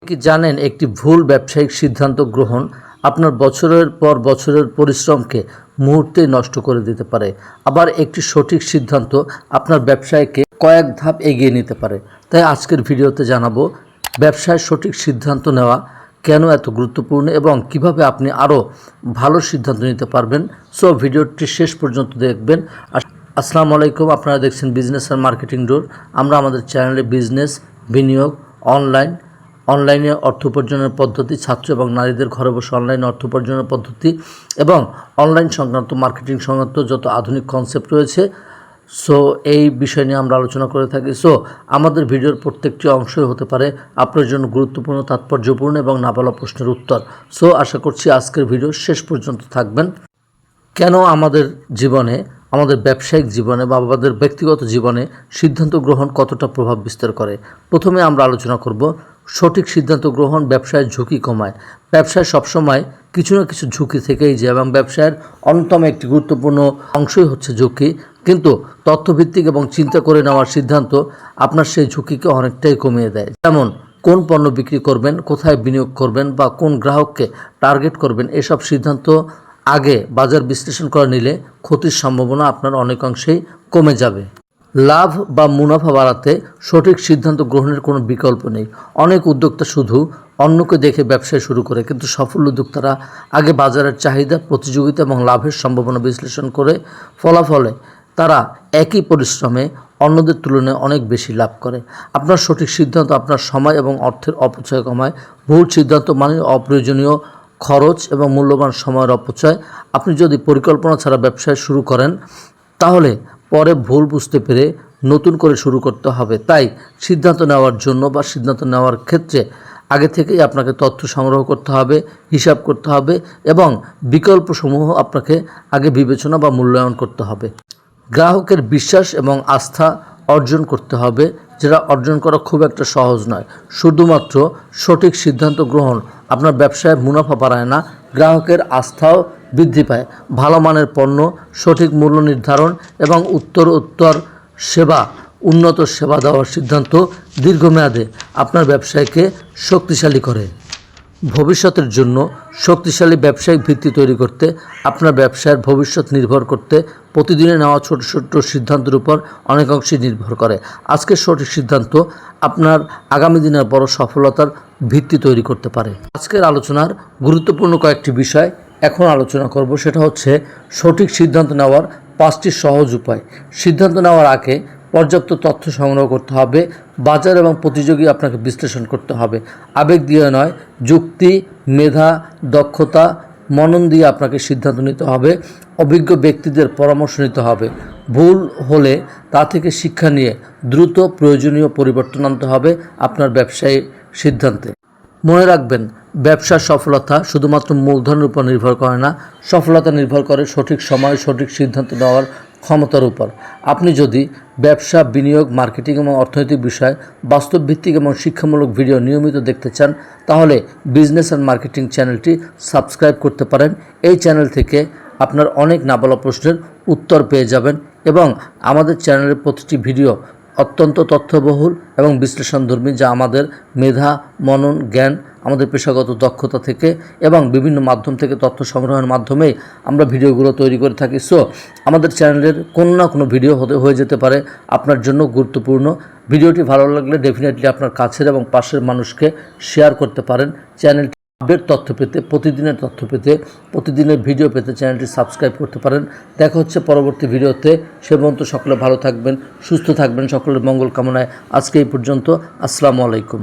কি জানেন, একটি ভুল ব্যবসায়িক সিদ্ধান্ত গ্রহণ আপনার বছরের পর বছরের পরিশ্রমকে মুহূর্তেই নষ্ট করে দিতে পারে। আবার একটি সঠিক সিদ্ধান্ত আপনার ব্যবসায়কে কয়েক ধাপ এগিয়ে নিতে পারে। তাই আজকের ভিডিওতে জানাবো ব্যবসায় সঠিক সিদ্ধান্ত নেওয়া কেন এত গুরুত্বপূর্ণ এবং কিভাবে আপনি আরও ভালো সিদ্ধান্ত নিতে পারবেন। সো ভিডিওটি শেষ পর্যন্ত দেখবেন। আসসালামু আলাইকুম, আপনারা দেখছেন বিজনেস আর মার্কেটিং ডোর। আমরা আমাদের চ্যানেলে বিজনেস, বিনিয়োগ, অনলাইনে অর্থ উপার্জনের পদ্ধতি, ছাত্র এবং নারীদের ঘরে বসে অনলাইনে অর্থ উপার্জনের পদ্ধতি এবং অনলাইন সংক্রান্ত মার্কেটিং সংক্রান্ত যত আধুনিক কনসেপ্ট রয়েছে, সো এই বিষয় নিয়ে আমরা আলোচনা করে থাকি। সো আমাদের ভিডিওর প্রত্যেকটি অংশই হতে পারে আপনার জন্য গুরুত্বপূর্ণ, তাৎপর্যপূর্ণ এবং না বলা প্রশ্নের উত্তর। সো আশা করছি আজকের ভিডিও শেষ পর্যন্ত থাকবেন। কেন আমাদের জীবনে, আমাদের ব্যবসায়িক জীবনে বা আমাদের ব্যক্তিগত জীবনে সিদ্ধান্ত গ্রহণ কতটা প্রভাব বিস্তার করে। প্রথমে আমরা আলোচনা করব সঠিক সিদ্ধান্ত গ্রহণ ব্যবসায় ঝুঁকি কমায়। ব্যবসায় সবসময় কিছু না কিছু ঝুঁকি থেকেই যায় এবং ব্যবসায়ের অন্যতম একটি গুরুত্বপূর্ণ অংশই হচ্ছে ঝুঁকি। কিন্তু তথ্যভিত্তিক এবং চিন্তা করে নেওয়ার সিদ্ধান্ত আপনার সেই ঝুঁকিকে অনেকটাই কমিয়ে দেয়। যেমন কোন পণ্য বিক্রি করবেন, কোথায় বিনিয়োগ করবেন বা কোন গ্রাহককে টার্গেট করবেন, এসব সিদ্ধান্ত আগে বাজার বিশ্লেষণ করে নিলে ক্ষতির সম্ভাবনা আপনার অনেকাংশেই কমে যাবে। লাভ বা মুনাফা বাড়াতে সঠিক সিদ্ধান্ত গ্রহণের কোনো বিকল্প নেই। অনেক উদ্যোক্তা শুধু অন্যকে দেখে ব্যবসা শুরু করে, কিন্তু সফল উদ্যোক্তারা আগে বাজারের চাহিদা, প্রতিযোগিতা এবং লাভের সম্ভাবনা বিশ্লেষণ করে ফলাফলে তারা একই পরিশ্রমে অন্যদের তুলনায় অনেক বেশি লাভ করে। আপনার সঠিক সিদ্ধান্ত আপনার সময় এবং অর্থের অপচয় কমায়। ভুল সিদ্ধান্ত মানে অপ্রয়োজনীয় খরচ এবং মূল্যবান সময়ের অপচয়। আপনি যদি পরিকল্পনা ছাড়া ব্যবসায় শুরু করেন তাহলে পরে ভুল বুঝতে পেরে নতুন করে শুরু করতে হবে। তাই সিদ্ধান্ত নেওয়ার জন্য বা সিদ্ধান্ত নেওয়ার ক্ষেত্রে আগে থেকেই আপনাকে তথ্য সংগ্রহ করতে হবে, হিসাব করতে হবে এবং বিকল্পসমূহ আপনাকে আগে বিবেচনা বা মূল্যায়ন করতে হবে। গ্রাহকের বিশ্বাস এবং আস্থা অর্জন করতে হবে, যেটা অর্জন করা খুব একটা সহজ নয়। শুধুমাত্র সঠিক সিদ্ধান্ত গ্রহণ আপনার ব্যবসায় মুনাফা বাড়ায় না, গ্রাহকের আস্থাও বৃদ্ধি পায়। ভালো মানের পণ্য, সঠিক মূল্য নির্ধারণ এবং উত্তর উন্নত সেবা দেওয়ার সিদ্ধান্ত দীর্ঘমেয়াদে আপনার ব্যবসায়কে শক্তিশালী করে। ভবিষ্যতের জন্য শক্তিশালী ব্যবসায়িক ভিত্তি তৈরি করতে আপনার ব্যবসায়ের ভবিষ্যৎ নির্ভর করতে প্রতিদিনে নেওয়া ছোট ছোট সিদ্ধান্তের উপর অনেকাংশে নির্ভর করে। আজকের সঠিক সিদ্ধান্ত আপনার আগামী দিনের বড় সফলতার ভিত্তি তৈরি করতে পারে। আজকের আলোচনার গুরুত্বপূর্ণ কয়েকটি বিষয় এখন আলোচনা করব, সেটা হচ্ছে সঠিক সিদ্ধান্ত নেওয়ার 5টি সহজ উপায়। সিদ্ধান্ত নেওয়ার আগে পর্যাপ্ত তথ্য সংগ্রহ করতে হবে, বাজার এবং প্রতিযোগী আপনাকে বিশ্লেষণ করতে হবে। আবেগ দিয়ে নয়, যুক্তি, মেধা, দক্ষতা, মনন দিয়ে আপনাকে সিদ্ধান্ত নিতে হবে। অভিজ্ঞ ব্যক্তিদের পরামর্শ নিতে হবে। ভুল হলে তা থেকে শিক্ষা নিয়ে দ্রুত প্রয়োজনীয় পরিবর্তন আনতে হবে আপনার ব্যবসায়ী সিদ্ধান্তে। মনে রাখবেন, ব্যবসার সফলতা শুধুমাত্র মূলধনের উপর নির্ভর করে না, সফলতা নির্ভর করে সঠিক সময় সঠিক সিদ্ধান্ত নেওয়ার ক্ষমতার উপর। আপনি যদি ব্যবসা, বিনিয়োগ, মার্কেটিং এবং অর্থনৈতিক বিষয় বাস্তবভিত্তিক এবং শিক্ষামূলক ভিডিও নিয়মিত দেখতে চান তাহলে বিজনেস অ্যান্ড মার্কেটিং চ্যানেলটি সাবস্ক্রাইব করতে পারেন। এই চ্যানেল থেকে আপনার অনেক না বলা প্রশ্নের উত্তর পেয়ে যাবেন এবং আমাদের চ্যানেলের প্রতিটি ভিডিও অত্যন্ত তথ্যবহুল এবং বিশ্লেষণধর্মী, যা আমাদের মেধা, মনন, জ্ঞান, আমাদের পেশাগত দক্ষতা থেকে এবং বিভিন্ন মাধ্যম থেকে তথ্য সংগ্রহের মাধ্যমেই আমরা ভিডিওগুলো তৈরি করে থাকি। সো আমাদের চ্যানেলের কোনো না কোনো ভিডিও হয়ে যেতে পারে আপনার জন্য গুরুত্বপূর্ণ। ভিডিওটি ভালো লাগলে ডেফিনেটলি আপনার কাছের এবং পাশের মানুষকে শেয়ার করতে পারেন। চ্যানেলটি আপডেট তথ্য পেতে, প্রতিদিনের তথ্য পেতে, প্রতিদিনের ভিডিও পেতে চ্যানেলটি সাবস্ক্রাইব করতে পারেন। দেখা হচ্ছে পরবর্তী ভিডিওতে। সে পর্যন্ত সকলে ভালো থাকবেন, সুস্থ থাকবেন। সকলের মঙ্গল কামনায় আজকে এই পর্যন্ত। আসসালামু আলাইকুম।